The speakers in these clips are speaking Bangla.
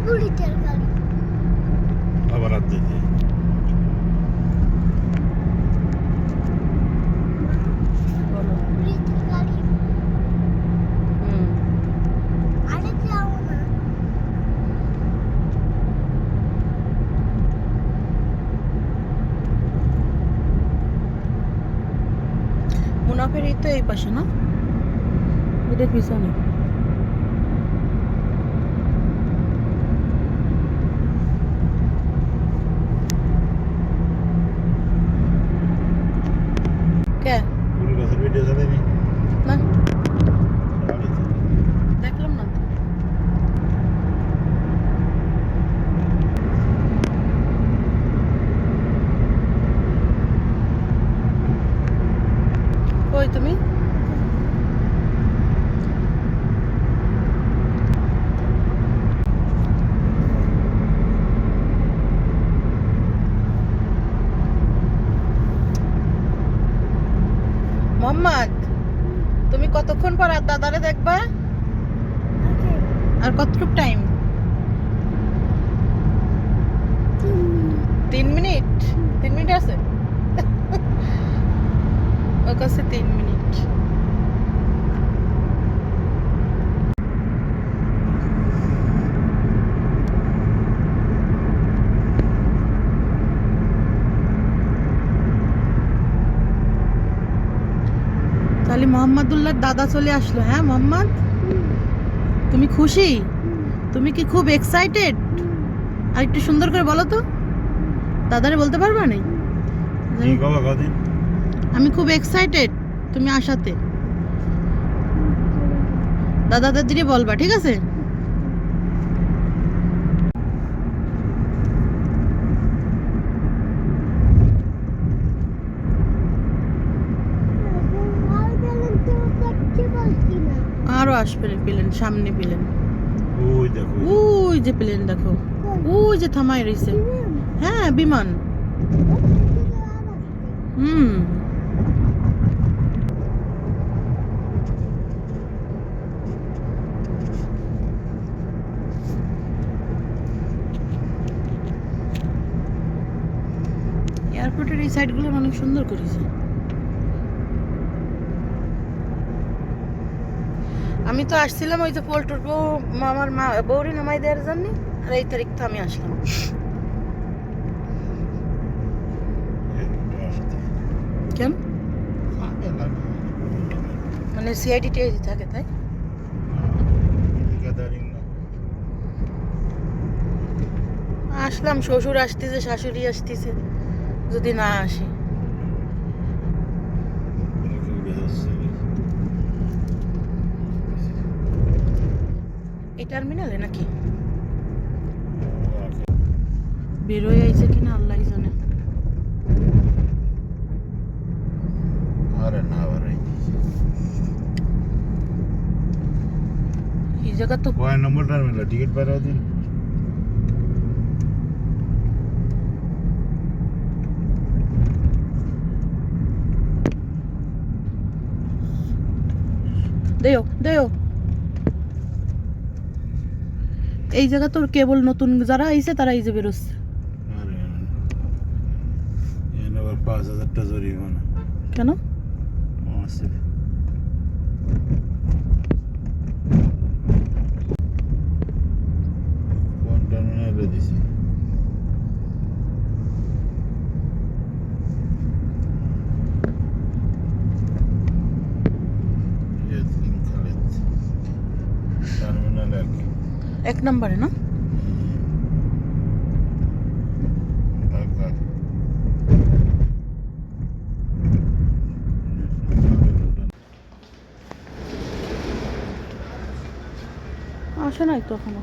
পুলিশের গাড়ি আবার রাত দিতে বলো পুলিশের গাড়ি আরে যাও না মুনাফের এই তো এই পাশে না ওদের পিছনে কে পুরো গাছের ভিডিও চালাইনি না দেখলাম না তো। কই তুমি মোহাম্মদ তুমি কতক্ষণ পর আর দাদারে দেখবা আর কতটুক টাইম 3 মিনিট 3 মিনিট আছে ওর কাছে 3 মিনিট তাহলে মোহাম্মদুল্লাহর দাদা চলে আসলো হ্যাঁ মোহাম্মদ তুমি খুশি তুমি কি খুব এক্সাইটেড আর একটু সুন্দর করে বলো তো দাদারে বলতে পারবা না কি কবা কদিন আমি খুব এক্সাইটেড তুমি আসাতে দাদা দাদিরে বলবা ঠিক আছে আরো আসবে প্লেন সামনে প্লেন ওই দেখো ওই যে প্লেন দেখো ওই যে থামাই রইছে হ্যাঁ বিমান হুম এয়ারপোর্টের এই সাইডগুলো অনেক সুন্দর করেছে আমি তো আসছিলাম ওই যে পোল্টুর বউ আমার মা বউরি নামাই দেওয়ার জন্য আর এই তারিখ তো আমি আসলাম কেন মানে সিআইডি টিআইডি থাকে তাই আসলাম শ্বশুর আসতেছে শাশুড়ি আসতেছে যদি না আসে এই টার্মিনালে নাকি বেরোয় আইছে কিনা আল্লাহই জানে আরে না আবার এই জায়গা তো কয় নম্বর টার্মিনাল টিকিট পাইরাও দিন দেও দেও এই জায়গা তোর কেবল নতুন যারা আইছে তারা এই যে বেরোচ্ছে আরে এনে আবার 5000 টাকা জরিমানা কেন আছে কোন টার্মিনালে দিছি টার্মিনাল 1 নম্বরে না ঢাকা আসে নাই তো এখনো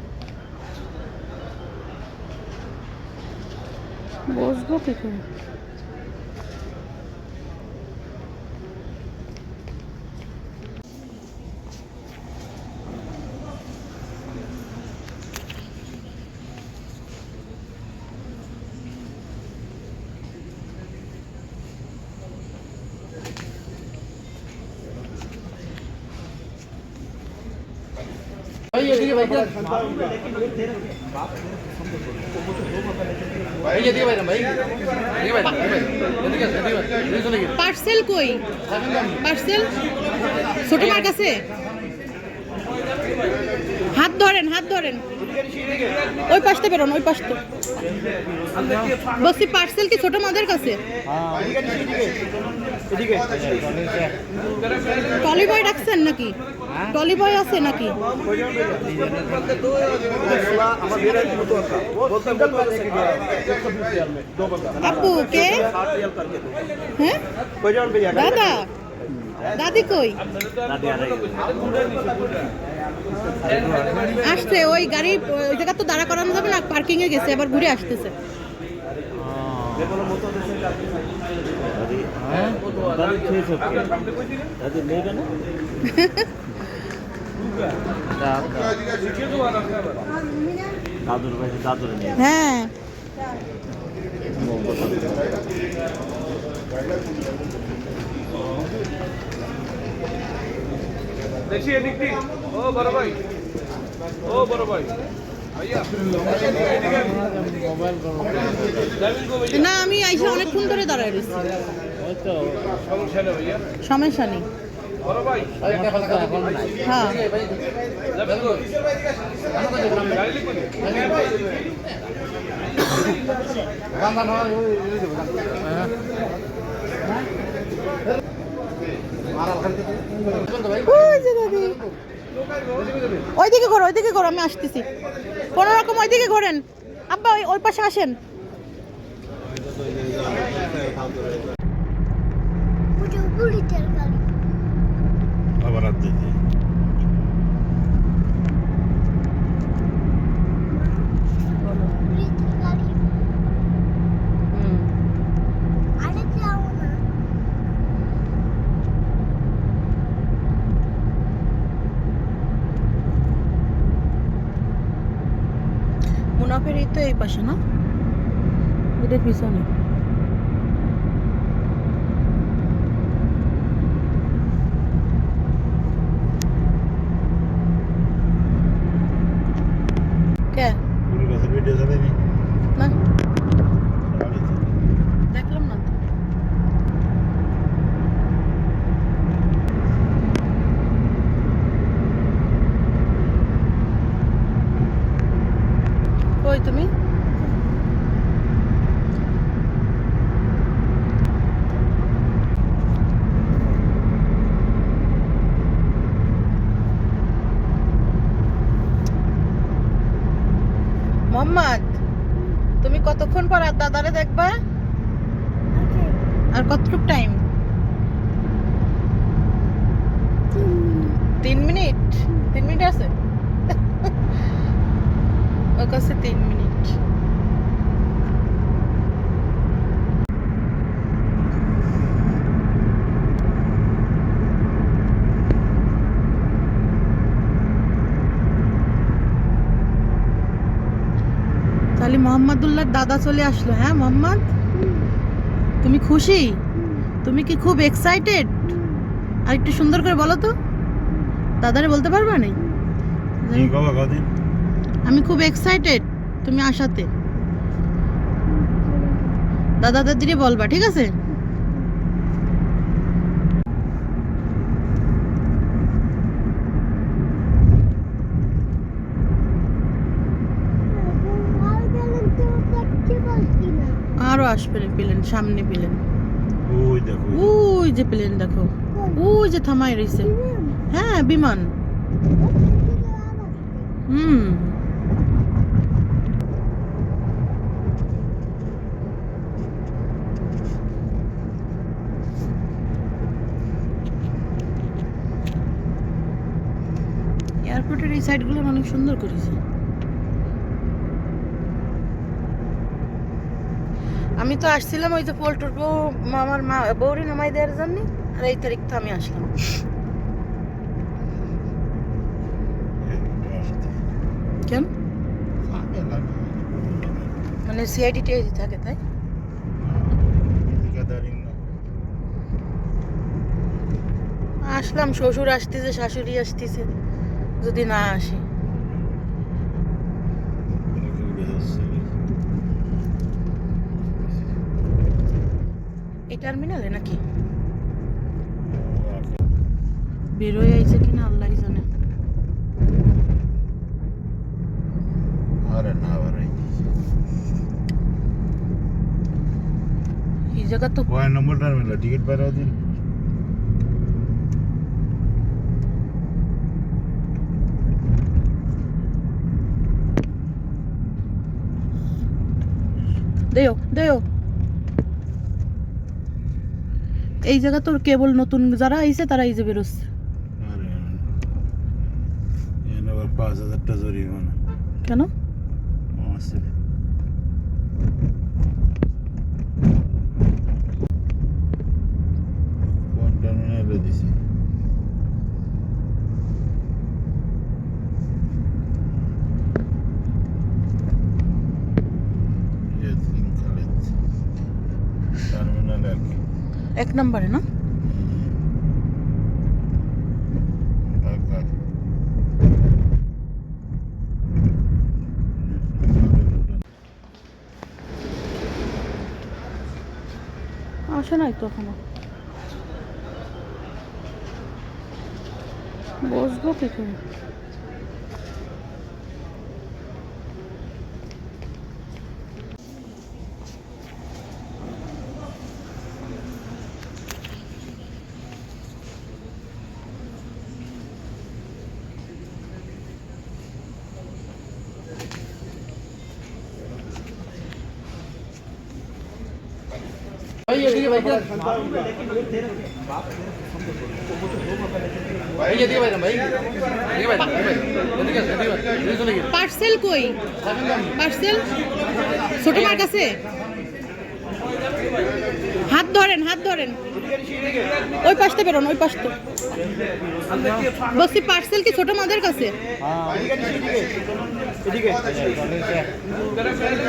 বসবো কি করে পার্সেল কই? পার্সেল ছোট মার কাছে। হাত ধরেন, হাত ধরেন। ওই পাশটা বেরোন, ওই পাশটা। বলছি পার্সেল কি ছোট মাদের কাছে? টলি বয় রাখছেন নাকি? টলি বয় আছে নাকি? আপু কে? হ্যাঁ দাদা, দাদি কই? আসছে ওই গাড়ি ওই জায়গা তো দাঁড়া করানো যাবে না, পার্কিং এ গেছে, আবার ঘুরে আসতেছে। হ্যাঁ দেখি এদিকটি। ও বড় ভাই, ও বড় ভাই ভাইয়া না, আমি আইসা অনেকক্ষণ ধরে দাঁড়ায় রয়েছি। সমস্যা নেই ভাইয়া। সমস্যা নেই। বড় ভাই হ্যাঁ যাবেন তো? গাড়ি লিখুন। ওই যে দাদি, ওইদিকে ঘোরো, ওইদিকে ঘোরো, আমি আসতেছি। কোনো রকম ওইদিকে ঘোরেন আব্বা, ওই পাশে আসেন। ওটা বুড়িটার গাড়ি। আবার হাত দিতে বুড়িটার গাড়ি। আরে যাও না। মুনাফের এই তো এই পাশে না, এটার পিছনে। কে? পুরো কাছে ভিডিও চালাইনি না দেখলাম না তো। কই তুমি? মোহাম্মদ, তুমি কতক্ষণ পর আর দাদারে দেখবা? ওকে আর কতটুক টাইম? 3 মিনিট। 3 মিনিট আছে ওর কাছে 3 মিনিট। তাহলে মোহাম্মদুল্লাহর দাদা চলে আসলো। হ্যাঁ মোহাম্মদ, তুমি খুশি? তুমি কি খুব এক্সাইটেড? আর একটু সুন্দর করে বলো তো, দাদারে বলতে পারবা না? কি কবা কদিন আমি খুব এক্সাইটেড তুমি আসাতে। দাদা দাদিরে বলবা, ঠিক আছে? আর গেলেন তো দেখতে পাচ্ছি না। আরো আসবে প্লেন, সামনে প্লেন। ওই দেখো ওই যে প্লেন দেখো, ওই যে থামাই রইছে। হ্যাঁ বিমান। হুম এয়ারপোর্টের এই সাইডগুলো অনেক সুন্দর করেছে। আমি তো আসছিলাম ওই যে পোল্টুর বউ আমার মা বৌরি নামাই দেওয়ার জন্য, আর এই তারিখ তো আমি আসলাম। কেন? মানে সিআইডি টিআইডি থাকে তাই? আসলাম, শ্বশুর আসতেছে, শাশুড়ি আসতেছে, যদি না আসে টার্মিনালে নাকি বেরোয় আইছে কিনা আল্লাহ জানে। আরে না বাড়াই এই জায়গা তো কয় নম্বর টার্মিনাল টিকিট পাইরা দিন দেও এই জায়গা তোর কেবল নতুন যারা আইছে তারা এই যে বেরোচ্ছে। আরে এনে আবার 5000 টাকা জরিমানা কেন? আছে কোন টার্মিনালে দিছি টার্মিনালে আর কি 1 নম্বরে না? ঢাকা আসে নাই তো এখনো। বসবো কি করে? পার্সেল কই? পার্সেল ছোট মার কাছে। হাত ধরেন ওই পাশটা বেরোন, ওই পাশটা বলছি। পার্সেল কি ছোট মাদের কাছে?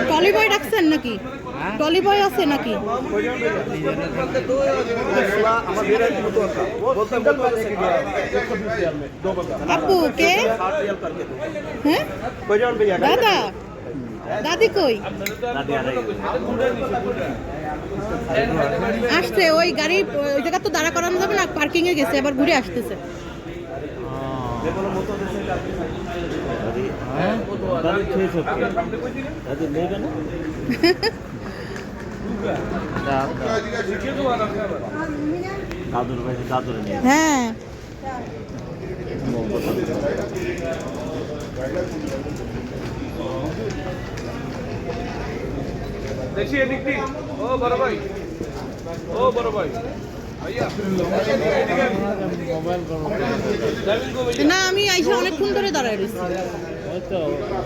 টলি বয় রাখছেন নাকি? টলি বয় আছে নাকি? আপু কে? হ্যাঁ দাদা, দাদি কই? আসছে ওই গাড়ি ওই জায়গা তো দাঁড়া করানো যাবে না, পার্কিং এ গেছে, আবার ঘুরে আসতেছে। হ্যাঁ দেখি এদিক দিক। ও বড় ভাই, ভাইয়া না, আমি আইসা অনেকক্ষণ ধরে দাঁড়ায় রয়েছি।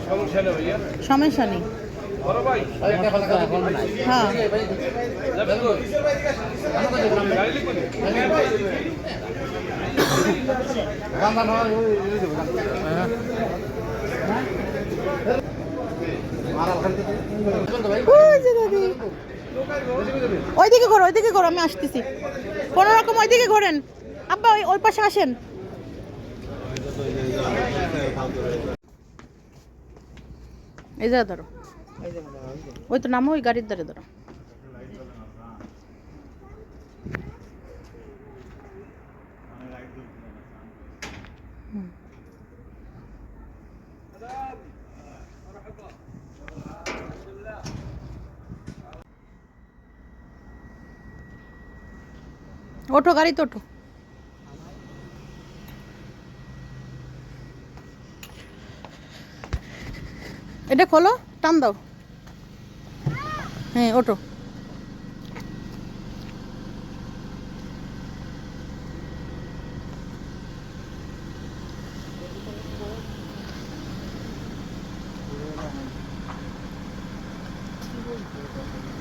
সমস্যা নেই ভাইয়া, সমস্যা নেই। বড় ভাই হ্যাঁ যাবেন কই? গাড়ি লিখুন। ওই যে দাদি, ওইদিকে ঘোরো, আমি আসতেছি। কোনো রকম ওইদিকে ঘোরেন আব্বা, ওই পাশে আসেন। এই যা ধরো, ওই তো নামো, ওই গাড়ির ধারে ধরো। ওঠো, গাড়িতে ওঠো। এটা খোলো, টান দাও। হ্যাঁ ওঠো।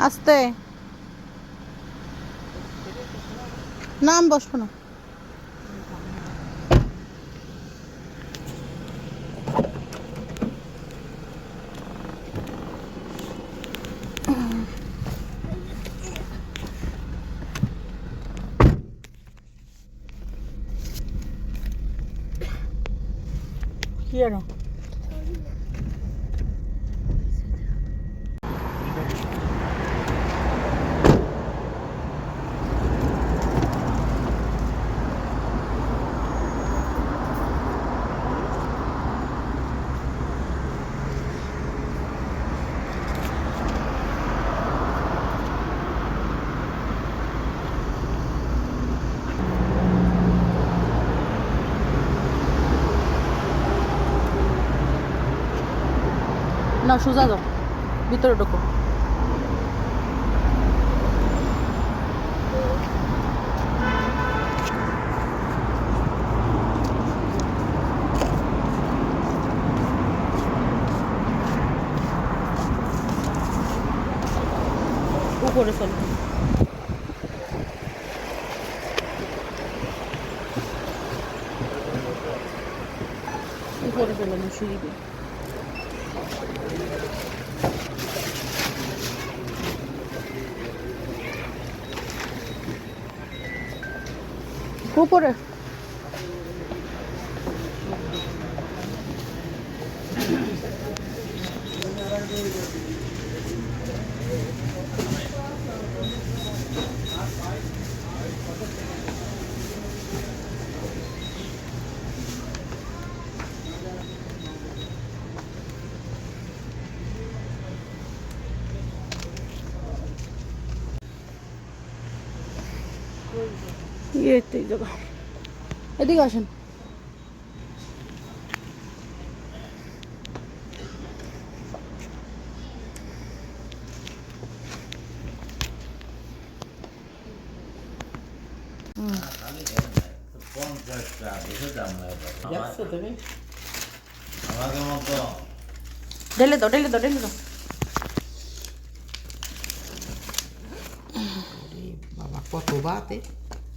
আস্তে, নাম বসবো না। কি আরো না সোজা যাও, ভিতরে ঢোকো। উপরে চলো। উপরে চলো সিঁড়ি দিয়ে। উপরে এই জায়গা, এদিকে আসেন। আমাকে মতো ঢেলে দাও, ঢেলে দাও, ঢেলে দাও। বাবা কত বাতে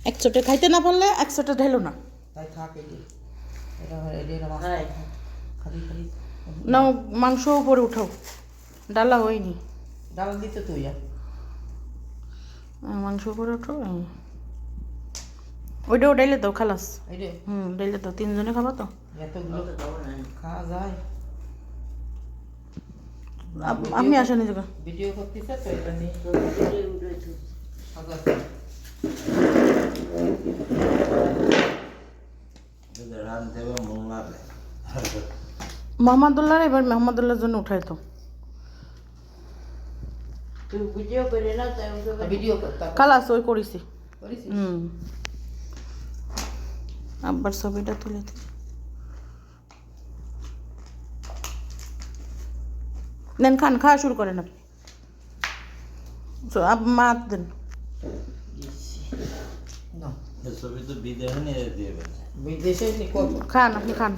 100টা খাইতে না পারলে 100টা ঢেলো না। তাই থাকে কি এটা এটা মাছ খালি খালি নাও মাংস উপরে উঠাও, ডালা হয়নি। ডাল দিতে তুই মাংস উপরে উঠো। ওইটাও ডাইলে দাও, খালাস। এই রে ডাইলে দাও, 3 জনে খাবা তো। এতগুলো খাওয়া যায়। আমি আসেন এই জায়গা। ভিডিও করতেছে তো এটা নিয়ে রাঁধতে হবে মন লাগে। মোহাম্মদুল্লাহ এবার মোহাম্মদুল্লাহর জন্য উঠাই তো। তুই ভিডিও করে না তাই ভিডিও করতে খালাস ওই করেছি। করিস আব্বার ছবিটা তুলে দিই। নেন, খান, খাওয়া শুরু করেন আপনি। মাত দেন। না ছবি তো বিদেশে নিয়ে দেবে। বিদেশে কত খান, আপনি খান।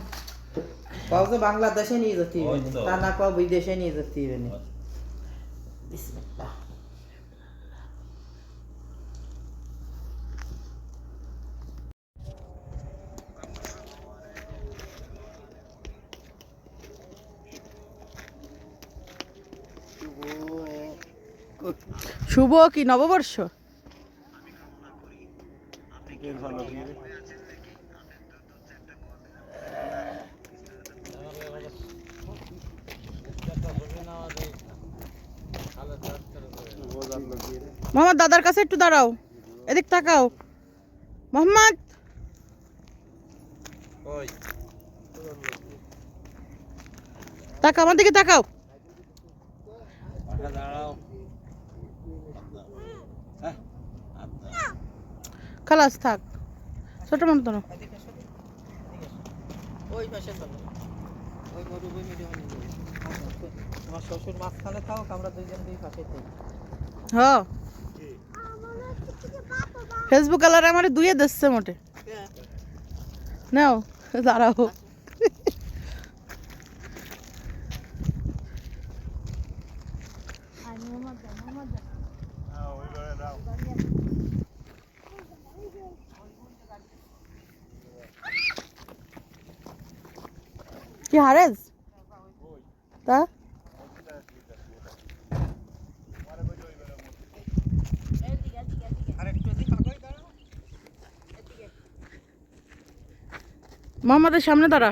পাও তো বাংলাদেশে নিয়ে যেতে হবে ওই তো। তা না পাও বিদেশে নিয়ে যেতে হবে বিসমিল্লাহ। শুভ কি নববর্ষ? মোহাম্মদ দাদার কাছে একটু দাঁড়াও, এদিক তাকাও। মোহাম্মদ তাকাও, আমার দিকে তাকাও। খালাস থাক, ছোট মানুষ তো না। ওই পাশে চলো, ওই গরু ওই মিডিয়াম তোমার শ্বশুর মাঝখানে থাক, আমরা দুইজন দুই পাশে থাকি। হ্যাঁ, ফেসবুক কালার আমার দুইয়ে দিচ্ছে মোটে। নাও দাঁড়াও। কি হারেজ তা মোহাম্মদের সামনে দাঁড়া।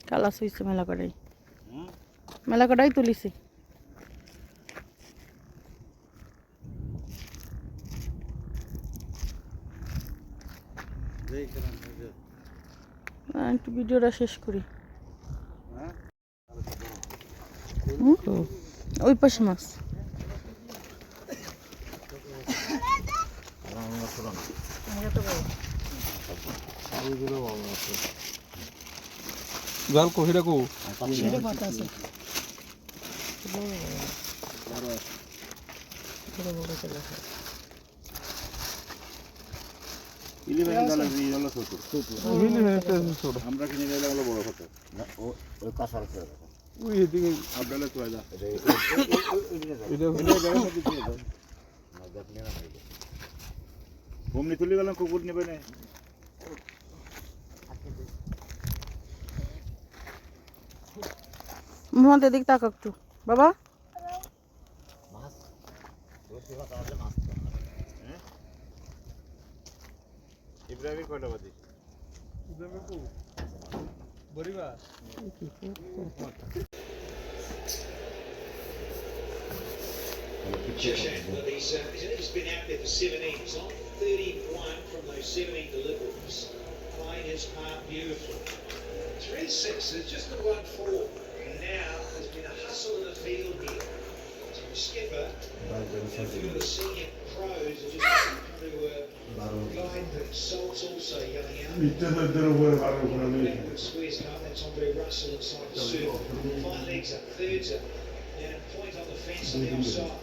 কালা সুইছে মেলা কটাই, মেলা কটাই তুলিছি। একটু ভিডিওটা শেষ করি। ওই পাশে মাছ আমাকে তো বলো। জাল কহিরা কো এটা পাতা আছে। বড় বড় চলে আসে। মিলি হয়েছে ছোট আমরা কিনে নিলে হলো বড় হতো না ওই কাঁচার ছেড়ে ওই এদিকে আপনারা তো আইলা এটা ঘুমনি তুলে গেলাম কুকুর নেবে না মোহাম্মদ এদিক তাক একটু বাবা। ইব্রাহিম কয়টা বাজে বরিবা Well, he's been out there for 17. He's on 31 from those 17 deliveries. Playing his part beautifully. 3 6, just the 1-4. And now there's been a hustle in the field here. So the skipper and a few of the senior pros are just trying to guide the Salt's also going out. Backward squeeze up, that's Andre Russell inside the circle. 5 legs up, thirds up. And a point on the fence on the offside.